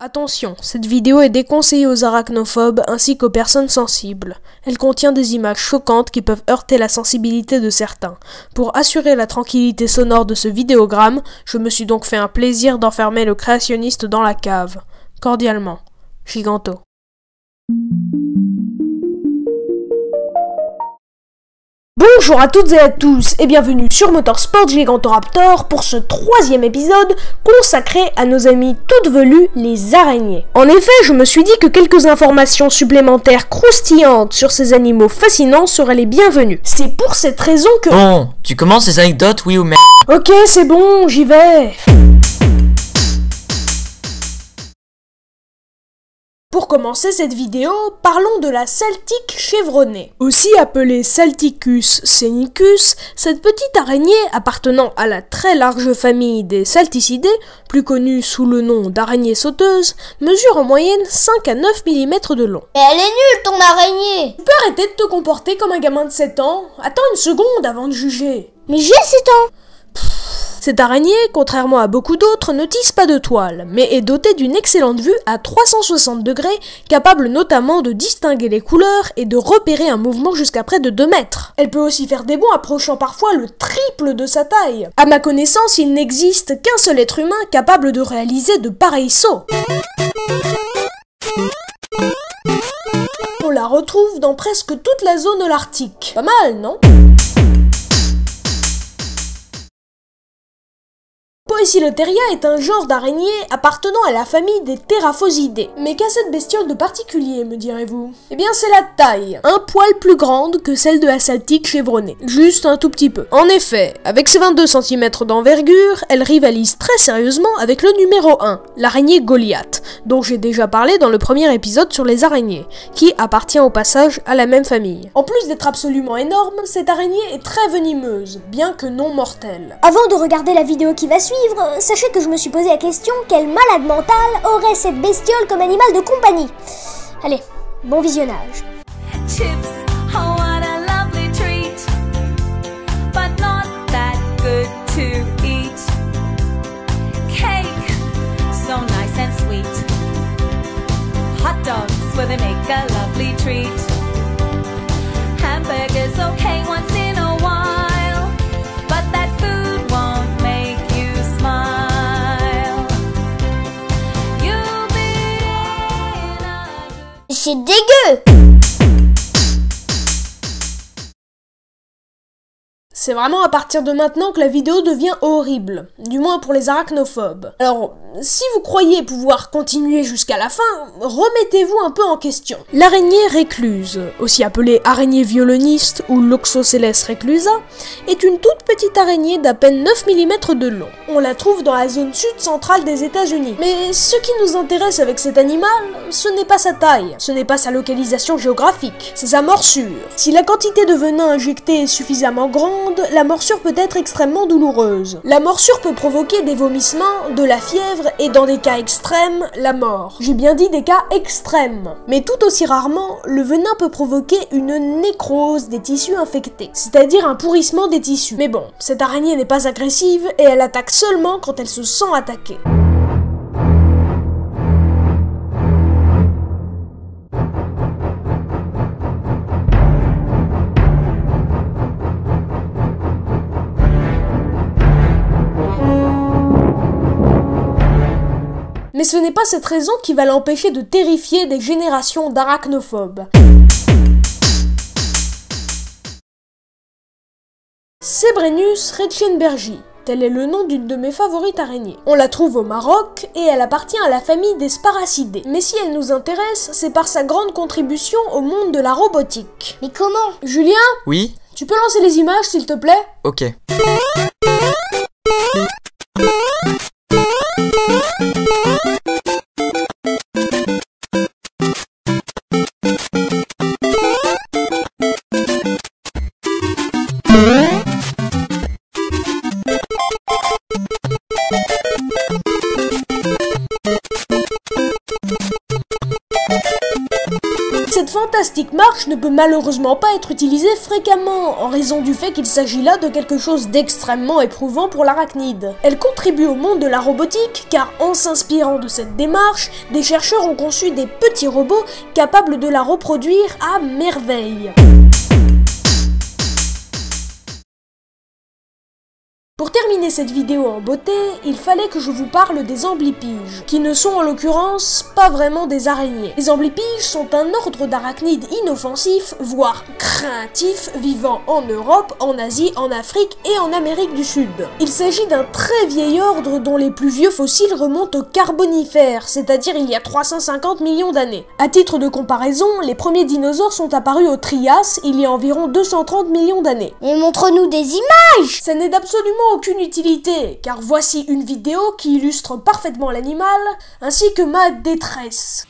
Attention, cette vidéo est déconseillée aux arachnophobes ainsi qu'aux personnes sensibles. Elle contient des images choquantes qui peuvent heurter la sensibilité de certains. Pour assurer la tranquillité sonore de ce vidéogramme, je me suis donc fait un plaisir d'enfermer le créationniste dans la cave. Cordialement, Giganto. Bonjour à toutes et à tous et bienvenue sur Motorsport Gigantoraptor pour ce troisième épisode consacré à nos amis toutes velues, les araignées. En effet, je me suis dit que quelques informations supplémentaires croustillantes sur ces animaux fascinants seraient les bienvenues. C'est pour cette raison que... Bon, tu commences les anecdotes, oui ou merde? Ok, c'est bon, j'y vais. Pour commencer cette vidéo, parlons de la saltique chevronnée. Aussi appelée Salticus scenicus, cette petite araignée appartenant à la très large famille des salticidés, plus connue sous le nom d'araignée sauteuse, mesure en moyenne 5 à 9 mm de long. Mais elle est nulle ton araignée! Tu peux arrêter de te comporter comme un gamin de 7 ans? Attends une seconde avant de juger. Mais j'ai 7 ans! Cette araignée, contrairement à beaucoup d'autres, ne tisse pas de toile, mais est dotée d'une excellente vue à 360 degrés, capable notamment de distinguer les couleurs et de repérer un mouvement jusqu'à près de 2 mètres. Elle peut aussi faire des bonds approchant parfois le triple de sa taille. À ma connaissance, il n'existe qu'un seul être humain capable de réaliser de pareils sauts. On la retrouve dans presque toute la zone holarctique. Pas mal, non ? Poecilotheria est un genre d'araignée appartenant à la famille des Theraphosidés. Mais qu'a cette bestiole de particulier, me direz-vous? Eh bien, c'est la taille, un poil plus grande que celle de la saltique chevronnée, juste un tout petit peu. En effet, avec ses 22 cm d'envergure, elle rivalise très sérieusement avec le numéro 1, l'araignée Goliath, dont j'ai déjà parlé dans le premier épisode sur les araignées, qui appartient au passage à la même famille. En plus d'être absolument énorme, cette araignée est très venimeuse, bien que non mortelle. Avant de regarder la vidéo qui va suivre, sachez que je me suis posé la question quel malade mental aurait cette bestiole comme animal de compagnie. Allez, bon visionnage. Chips, oh what a lovely treat, but not that good to eat. Cake, so nice and sweet. Hot dogs, well they make a lovely treat. Hamburgers, okay once in a while, but that food won't make you smile. You'll be in a... C'est dégueu! C'est vraiment à partir de maintenant que la vidéo devient horrible, du moins pour les arachnophobes. Alors, si vous croyez pouvoir continuer jusqu'à la fin, remettez-vous un peu en question. L'araignée récluse, aussi appelée araignée violoniste ou Loxosceles reclusa, est une toute petite araignée d'à peine 9 mm de long. On la trouve dans la zone sud-centrale des États-Unis. Mais ce qui nous intéresse avec cet animal, ce n'est pas sa taille, ce n'est pas sa localisation géographique, c'est sa morsure. Si la quantité de venin injecté est suffisamment grande, la morsure peut être extrêmement douloureuse. La morsure peut provoquer des vomissements, de la fièvre et dans des cas extrêmes, la mort. J'ai bien dit des cas extrêmes. Mais tout aussi rarement, le venin peut provoquer une nécrose des tissus infectés, c'est-à-dire un pourrissement des tissus. Mais bon, cette araignée n'est pas agressive et elle attaque seulement quand elle se sent attaquée. Mais ce n'est pas cette raison qui va l'empêcher de terrifier des générations d'arachnophobes. Sebrenus reichenbergi, tel est le nom d'une de mes favorites araignées. On la trouve au Maroc et elle appartient à la famille des Sparacidés. Mais si elle nous intéresse, c'est par sa grande contribution au monde de la robotique. Mais comment? Julien? Oui? Tu peux lancer les images s'il te plaît? Ok. Cette Cette fantastique marche ne peut malheureusement pas être utilisée fréquemment, en raison du fait qu'il s'agit là de quelque chose d'extrêmement éprouvant pour l'arachnide. Elle contribue au monde de la robotique, car en s'inspirant de cette démarche, des chercheurs ont conçu des petits robots capables de la reproduire à merveille. Pour terminer cette vidéo en beauté, il fallait que je vous parle des amblipiges, qui ne sont en l'occurrence pas vraiment des araignées. Les amblipiges sont un ordre d'arachnides inoffensifs, voire craintifs, vivant en Europe, en Asie, en Afrique et en Amérique du Sud. Il s'agit d'un très vieil ordre dont les plus vieux fossiles remontent au Carbonifère, c'est-à-dire il y a 350 millions d'années. À titre de comparaison, les premiers dinosaures sont apparus au Trias il y a environ 230 millions d'années. Et montre-nous des images! Ça n'est d'absolument aucune utilité, car voici une vidéo qui illustre parfaitement l'animal, ainsi que ma détresse.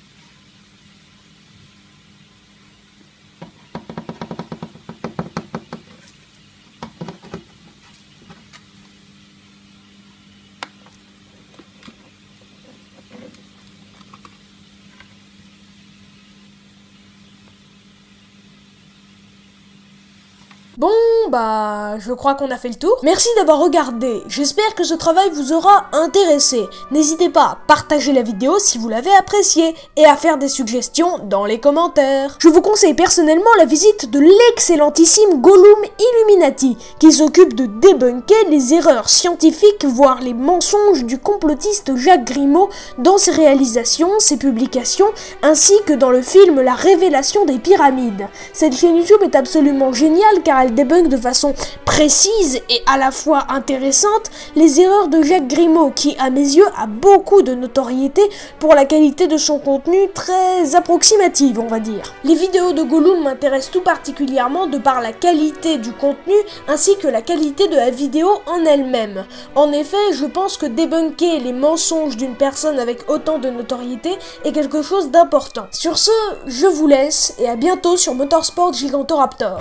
Bon, je crois qu'on a fait le tour. Merci d'avoir regardé, j'espère que ce travail vous aura intéressé. N'hésitez pas à partager la vidéo si vous l'avez appréciée, et à faire des suggestions dans les commentaires. Je vous conseille personnellement la visite de l'excellentissime Gollum Illuminati, qui s'occupe de débunker les erreurs scientifiques, voire les mensonges du complotiste Jacques Grimaud dans ses réalisations, ses publications, ainsi que dans le film La Révélation des Pyramides. Cette chaîne YouTube est absolument géniale car elle débunk de façon précise et à la fois intéressante les erreurs de Jacques Grimaud qui, à mes yeux, a beaucoup de notoriété pour la qualité de son contenu très approximative, on va dire. Les vidéos de Gollum m'intéressent tout particulièrement de par la qualité du contenu ainsi que la qualité de la vidéo en elle-même. En effet, je pense que débunker les mensonges d'une personne avec autant de notoriété est quelque chose d'important. Sur ce, je vous laisse et à bientôt sur Motorsport Gigantoraptor.